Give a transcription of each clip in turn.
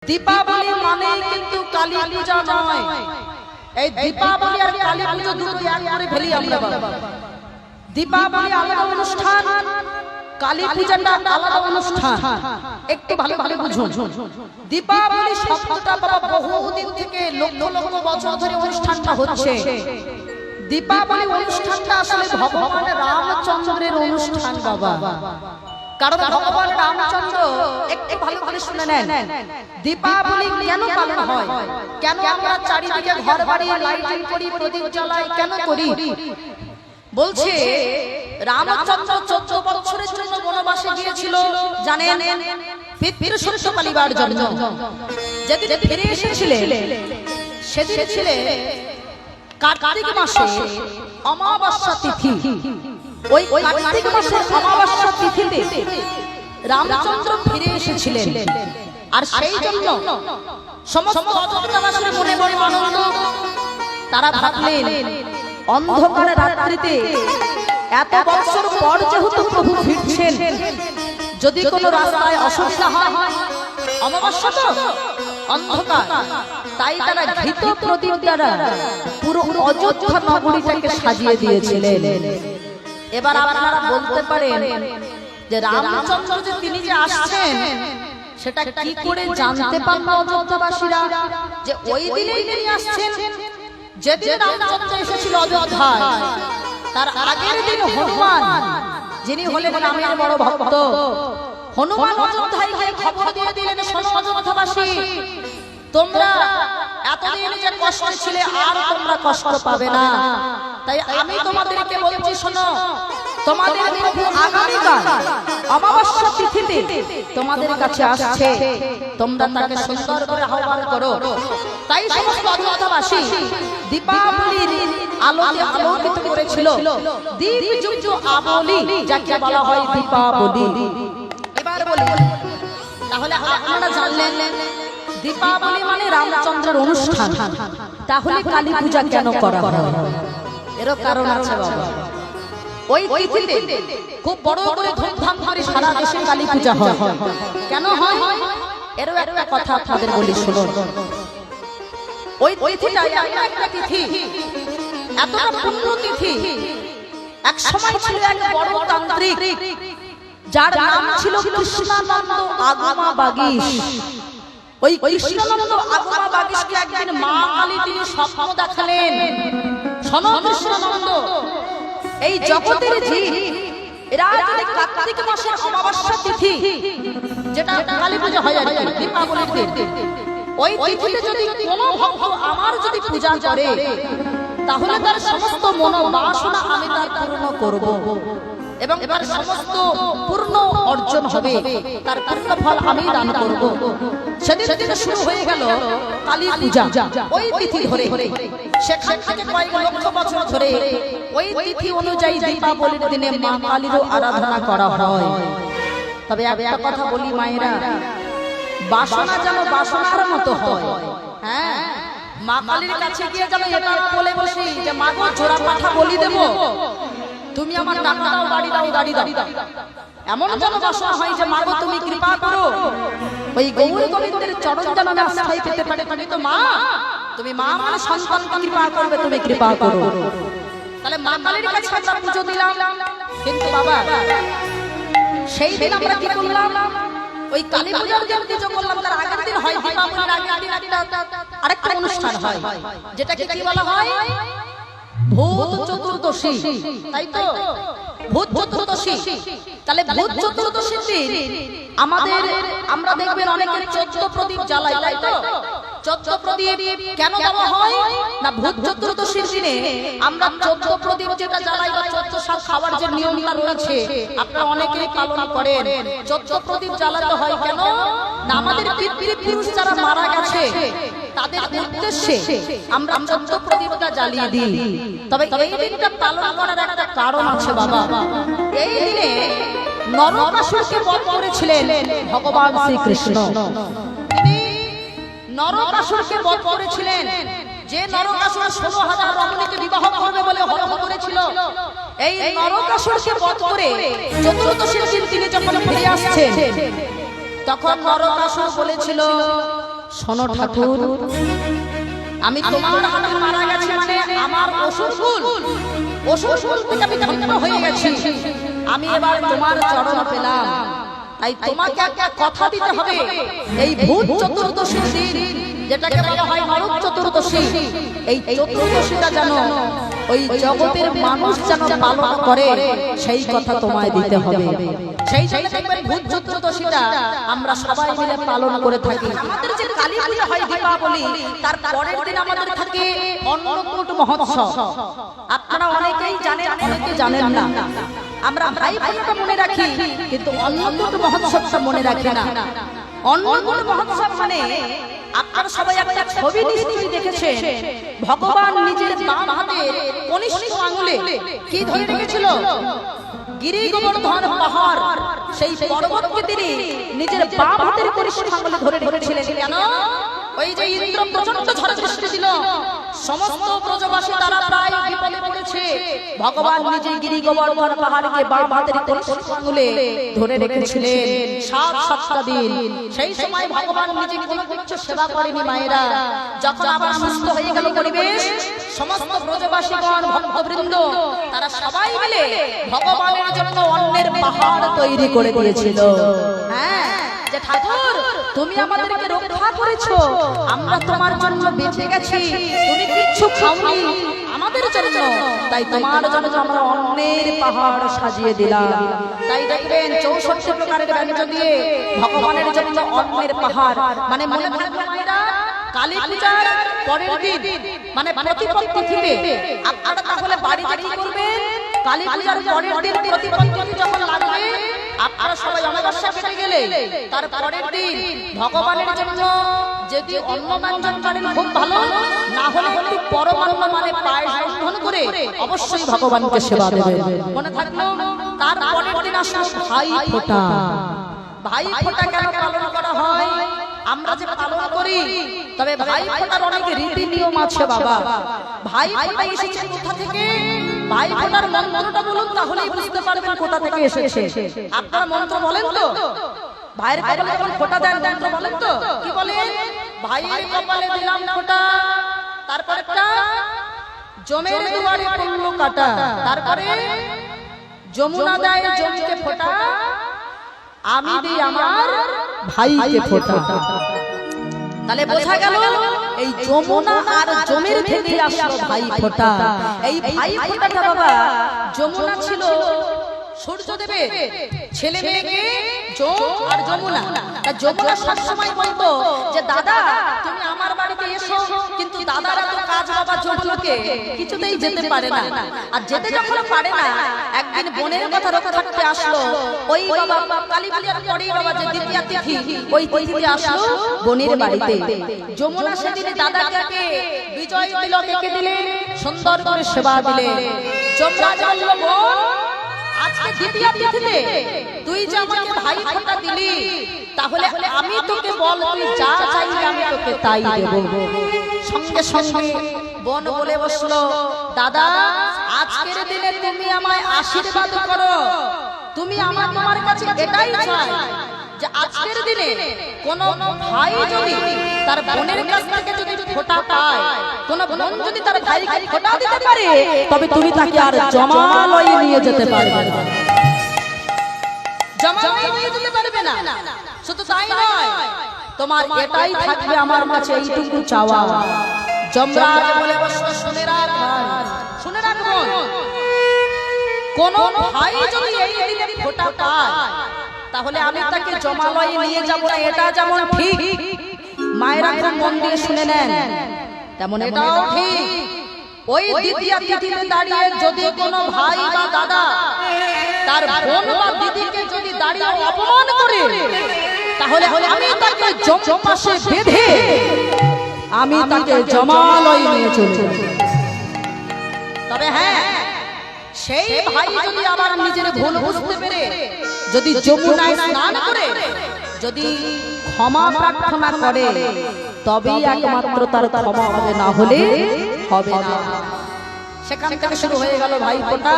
দীপাবলি মানে কিন্তু কালী পূজা নয়। এই দীপাবলি আর কালী পূজা দুটো এক করে ফেলি আমরা। দীপাবলি আলাদা অনুষ্ঠান, কালী পূজাটা আলাদা অনুষ্ঠান। একটু ভালো ভালো বুঝুন। দীপাবলি শব্দটা বাবা বহুদিন থেকে লক্ষ লক্ষ বছর ধরে অনুষ্ঠানটা হচ্ছে। দীপাবলি অনুষ্ঠানটা আসলে ভগবান রামচন্দ্রের অনুষ্ঠান বাবা। কারণ ভগবান রামচন্দ্র একটু ভালো করে শুনে নেন, দীপাবলি কেন পালন হয়, কেন আমরা চারিদিকে ঘর বাড়ি লাইটিং করি, প্রদীপ জ্বালাই, কেন করি? বলছে রামচন্দ্র 14 বছরের জন্য বনবাসে গিয়েছিল, জানেন, পিতৃ সত্য পালিবার জন্য। যেদিন ফিরে এসেছিলেন সেদিন ছিল কার্তিক মাসে অমাবস্যা তিথি। ওই কার্তিক মাসের অমাবস্যা তিথিতে রামচন্দ্র ফিরে এসেছিলেন। আর সেই জন্য সমস্ত অযোধ্যাবাসীর মনে বড় আনন্দ। তারা ভাবলেন অন্ধকার রাত্রিতে এত বছর পর যেহেতু প্রভু ফিরছেন, যদি কোনো রাস্তায় অসুবিধা হয়, অমাবস্যা তো অন্ধকার, তাই তারা ঘৃত প্রদীপ দ্বারা পুরো অযোধ্যা নগরীটাকে সাজিয়ে দিয়েছিলেন। এবার আপনারা বলতে পারেন যে রামচন্দ্র যে তিনি যে আসছেন সেটা কি করে জানতে পারল অযোধ্যাবাসীরা যে ওই দিনেই তিনি আসছেন? যেদিন রামচন্দ্র এসেছিল অযোধ্যায়, তার আগের দিন হনুমান, যিনি হলেন রামের বড় ভক্ত, হনুমান অযোধ্যায় গিয়ে খবর দিয়ে দিলেন, শোনো অযোধ্যাবাসী, তোমরা এতদিন যে কষ্ট ছিলে আর তোমরা কষ্ট পাবে না। তাই আমি তোমাদেরকে বলছি, শোনো, তোমাদের প্রভু আগামীকাল অমাবস্যা তিথিতে তোমাদের কাছে আসছে, তোমরা তাকে সুন্দর করে আহ্বান করো। তাই সমস্ত অযোধ্যাবাসী দীপাবলির আলোতে আলোকিত করেছিল। দীপযুক্ত আবলি যাকে বলা হয় দীপাবলি। এবার বলি, তাহলে আপনারা জানলেন দীপাবলি মানে রামচন্দ্রের অনুষ্ঠান। তাহলে কালী পূজা কেন করা হয়? এরও কারণ আছে বাবা। ওই তিথিতে খুব বড় করে ধুমধাম করে সারা দেশে কালী পূজা হয়। কেন হয়? এরও একটা কথা আপনাদের বলি, শুনুন। ওই তিথিটা একটা তিথি, এতটা পূর্ণ তিথি। এক সময় ছিল এক বড় তান্ত্রিক, যার নাম ছিল কৃষ্ণানন্দ আগুমা বাগীশ। ওই কৃষ্ণানন্দ আগুমা বাগীশকে একদিন মা কালী তিনি স্বপ্ন দেখালেন, শোনো কৃষ্ণানন্দ, এই জগতের জীব এরা যদি কার্তিক মাসের অমাবস্যা তিথি, যেটা কালী পূজা হয় আর কি, দীপাবলির দিন, ওই তিথিতে যদি কোনো ভক্ত আমার যদি পূজা করে, তাহলে তার সমস্ত মনোবাসনা আমি তার পূর্ণ করব এবং তার সমস্ত পূর্ণ অর্জন হবে, তার পূর্ণ ফল আমি দান করব। সেদিন থেকে শুরু হয়ে গেল কালী পূজা। ওই তিথি ধরে সেখান থেকে কয়েক লক্ষ বছর ধরে ওই তিথি অনুযায়ী দীপাবলির দিনে মা কালীরও আরাধনা করা হয়। তবে একটা কথা বলি মায়েরা, বাসনা যেন বাসনার মতো হয়। হ্যাঁ, মা কালীর কাছে গিয়ে যেন এটা বলে বসি যে মা গো জোড়া পাঠা বলি দেব, তুমি আমার টাকা দাও, বাড়ি দাও, গাড়ি দাও, এমন যেন বাসনা হয় যে মা গো তুমি কৃপা করো, ওই গৌর গোবিন্দের চরণ যেন আমি আশ্রয় পেতে পারি। তুমি তো মা, তুমি মা মানে সন্তান কৃপা করবে, তুমি কৃপা করো। তাহলে মা কালীর কাছে আমরা পুজো দিলাম, কিন্তু বাবা সেই দিন আমরা কি করলাম? ওই কালী পূজার দিন পুজো করলাম, তার আগের দিন হয় দীপাবলির আগের দিন আরেকটা অনুষ্ঠান হয়, যেটাকে কি বলা হয়? ভূত চতুর্দশী। তাই তো, ভূত চতুর্দশী। তাহলে ভূত চতুর্দশীর দিন আমরা দেখবেন অনেকের 14 প্রদীপ জ্বালায়, তাই তো? 14 প্রদীপ কেন দেওয়া হয় না? ভূত চতুর্দশীর দিনে আমরা 14 প্রদীপ যেটা জ্বালাই বা 14 শাক খাওয়ার যে নিয়মটা রয়েছে আপনারা অনেকেই পালন করেন। 14 প্রদীপ জ্বালাতে হয় কেন না? আমাদের পিতৃপুরুষ যারা মারা গেছে তাদের উদ্দেশ্যে আমরা 14 প্রদীপটা জ্বালিয়ে দিই। তবে এই দিনটা পালন করার একটা কারণ আছে বাবা। এই দিনে নরকাসুরকে বধ করেছিলেন ভগবান শ্রীকৃষ্ণ। তিনি নরকাসুরকে বধ করেছিলেন। যে নরকাসুর 16,000 রমণীকে বিবাহ করবে বলে হরণ করেছিল, এই নরকাসুরকে বধ করে চতুর্দশীর দিন তিনি যখন ফিরে আসছেন, তখন নরকাসুর বলেছিল শোনো ঠাকুর, আমি তোমার হাতে মারা গেছি মানে আমার অসুরকুল থেকে আমি ধন্য হয়ে গেছি। আমি এবার তোমার চরণ পেলাম, তাই তোমাকে একটা কথা দিতে হবে। এই ভূত চতুর্দশীর দিন, যেটাকে বলা হয় নরক চতুর্দশী, এই চতুর্দশীটা যেন ওই জগতের মানুষ যেন পালন করে, সেই কথা তোমায় দিতে হবে। সেই জন্য দেখবেন ভূত চতুর্দশীটা আমরা সবাই মিলে পালন করে থাকি। আমাদের যে কালী পূজা হয় দীপাবলি, তার পরের দিন আমাদের থাকে অন্নকূট মহোৎসব। আপনারা অনেকেই জানেন, অনেকে জানেন না। আমরা ভাই ফোঁটাটা মনে রাখি, কিন্তু অন্নকূট মহোৎসবটা মনে রাখি না। অন্নকূট মহোৎসব মানে আপনারা সবাই একটা ছবি নিশ্চয়ই দেখেছেন। ভগবান নিজের বাম হাতের কনিষ্ঠ আঙুলে কি ধরে রেখেছিল? গিরি গোবর্ধন পাহাড়, সেই পর্বতকে তিনি নিজের বাম হাতের কনিষ্ঠ আঙুলে ধরে রেখেছিলেন। কেন? ওই যে ইন্দ্র প্রচন্ড ঝড় সৃষ্টি ছিল, সমস্ত ব্রজবাসী তারা প্রায় বিপদে পড়েছে। ভগবান নিজে গিরি গোবর্ধন পাহাড়কে বাম হাতের কনিষ্ঠ আঙুলে ধরে রেখেছিলেন 7টা দিন। সেই সময় ভগবান নিজে কোনো কিছু সেবা করেনি মায়েরা। যখন আবার সুস্থ হয়ে গেল পরিবেশ, সমস্ত ব্রজবাসীগণ ভক্তবৃন্দ তারা সবাই মিলে ভগবানের জন্য অন্নের পাহাড় তৈরি করে দিয়েছিল। হ্যাঁ, যে ঠাকুর তুমি আমাদেরকে রক্ষা করেছো, আমরা তোমার জন্য বেঁচে গেছি, তুমি কিচ্ছু খাওনি আমাদের জন্য, তাই তোমার জন্য আমরা অন্নের পাহাড় সাজিয়ে দিলাম। তাই দেখবেন 64 প্রকারের ব্যঞ্জন দিয়ে ভগবানের জন্য অন্নের পাহাড়। মানে মনে রাখবেন মায়েরা, কালী পূজার পরের দিন মানে প্রতিপত্তি থেকে আপনারা তাহলে বাড়িতে কি করবেন? কালী পূজার পরের দিন প্রতিপত্তি যখন লাগবে, আপনারা সবাই অমাবস্যা কেটে গেলে তার পরের দিন ভগবানের জন্য যদি অন্ন ব্যঞ্জন করেন খুব ভালো, না হলে একটু পরমান্ন মানে পায়েস রন্ধন করে অবশ্যই ভগবানকে সেবা দেবেন। মনে থাকলো? তার পরের দিন আসলো ভাই ফোঁটা। ভাই ফোঁটা কেন পালন করা হয়? আমরা যে পালন করি, তবে ভাই ফোঁটার অনেক রীতি নিয়ম আছে বাবা। ভাই ফোঁটা এসেছে কোথা থেকে? ভাই ফোঁটার মন্ত্রটা বলুন, তাহলেই বুঝতে পারবেন কোথা থেকে এসেছে। আপনারা মন্ত্র বলেন তো? ভাইয়ের কপালে যখন ফোঁটা দেন মন্ত্র বলেন তো? কি বলেন? ভাইয়ের কপালে দিলাম ফোঁটা, তারপরেটা জমের দুয়ারে পড়লো কাটা, তারপরে যমুনা দেয় জমিতে ফোঁটা, আমি দিই আমার ভাইকে ফোঁটা। তাহলে বোঝা গেল এই যমুনা আর জমের থেকে আসলো ভাই ফোঁটা। এই ভাই ফোঁটাটা বাবা, যমুনা ছিল সূর্যদেবের ছেলে মেয়েকে যম আর যমুনা। তা যমুনা সবসময় বলতো যে দাদা তুমি আমার বাড়িতে এসো, কিন্তু দাদারা তো কাজ বাবা যমুনাকে কিছুতেই যেতে পারে না। আর যেতে যখন পারে না, একদিন বোনের কথা রক্ষা রাখতে আসলো। ওই বাবা কালী পূজার পরেই বাবা যে দ্বিতীয়া তিথি, ওই তিথিতে আসলো বোনের বাড়িতে। যমুনা সেদিন দাদাকে বিজয় তিলক এঁকে দিলেন, সুন্দর করে সেবা দিলেন। যমরাজ বলল, বোন আজকে দ্বিতীয়া তিথিতে তুই যে আমাকে ভাই ফোঁটা দিলি, তাহলে আমি তোকে বল তুই যা চাইবি আমি তোকে তাই দেব। সঙ্গে সঙ্গে বোন বলে বসলো, দাদা আজকের দিনে তুমি আমায় আশীর্বাদ করো। তুমি আমার কাছে এটাই চাই যে আজকের দিনে কোন ভাই যদি তার বোনের কাছ থেকে যদি ফোঁটা পায়, কোন বোন যদি তার ভাইকে ফোঁটা দিতে পারে, তবে তুমি তাকে আর জমালয়ে নিয়ে যেতে পারবে না। জমালয়ে নিয়ে যেতে পারবে না। শুধু তাই নয়, তোমার এটাই থাকবে আমার কাছে, এইটুকু চাওয়া। যমরাজ বলে বসলো, শুনে রাখ, শুনে রাখ বোন, কোন ভাই যদি এই দিনে ফোঁটা পায়, তাহলে আমি তাকে জমালয়ে নিয়ে যাব না। এটা যেমন ঠিক, মায়েরা খুব মন দিয়ে শুনে নেন, তেমন এটাও ঠিক। ওই দ্বিতীয়া তিথিতে দাঁড়িয়ে যদি কোনো ভাই বা দাদা তার বোন বা দিদিকে যদি দাঁড়িয়ে অপমান করে, তাহলে আমি তাকে পাশে বেঁধে আমি তাকে জমালয়ে নিয়ে চলে যাব। তবে হ্যাঁ, সেই ভাই যদি আবার নিজের ভুল বুঝতে পেরে যদি যমুনায় স্নান করে যদি ক্ষমা প্রার্থনা করে, তবেই একমাত্র তার ক্ষমা হবে, না হলে হবে না। সেখান থেকে শুরু হয়ে গেল ভাই ফোঁটা।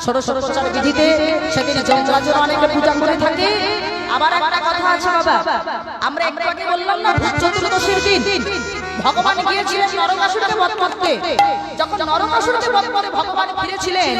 ষোড়শোপচার বিধিতে সেদিন যমরাজের অনেকে পূজা করে থাকে। আবার একটা কথা আছে বাবা, আমরা একটু আগে বললাম না ভূত চতুর্দশীর দিন ভগবান গিয়েছিলেন নরকাসুরকে বধ করতে। যখন নরকাসুরকে বধ করে ভগবান ফিরেছিলেন,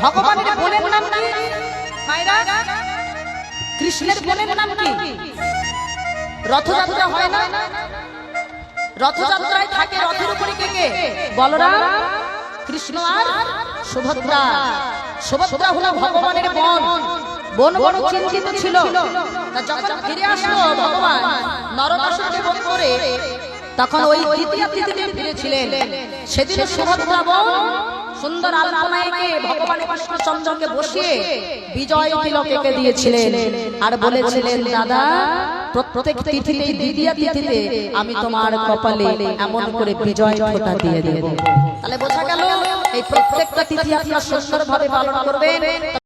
ভগবানের বোনের নাম কি মায়েরা? কৃষ্ণের বোনের নাম কি? রথযাত্রা হয় না, রথযাত্রায় থাকে রথের উপরে কে কে? বলরাম, কৃষ্ণ আর সুভদ্রা। সুভদ্রা হলো ভগবানের বোন। বোন বড় চিন্তিত ছিল, যখন ফিরে আসলো ভগবান নরকাসুরকে বধ করে, তখন ওই তৃতীয়া তিথিতে ফিরেছিলেন। সেদিন সুভদ্রা বোন সুন্দর আলপনায় এঁকে ভগবান কৃষ্ণচন্দ্রকে বসিয়ে বিজয় তিলক এঁকে দিয়েছিলেন আর বলেছিলেন, দাদা প্রত্যেক তিথিতে দ্বিতীয়া তিথিতে আমি তোমার কপালে এমন করে বিজয় ফোঁটা দিয়ে দেব। তাহলে বোঝা গেল এই প্রত্যেকটা তিথি আপনারা সুন্দরভাবে পালন করবেন।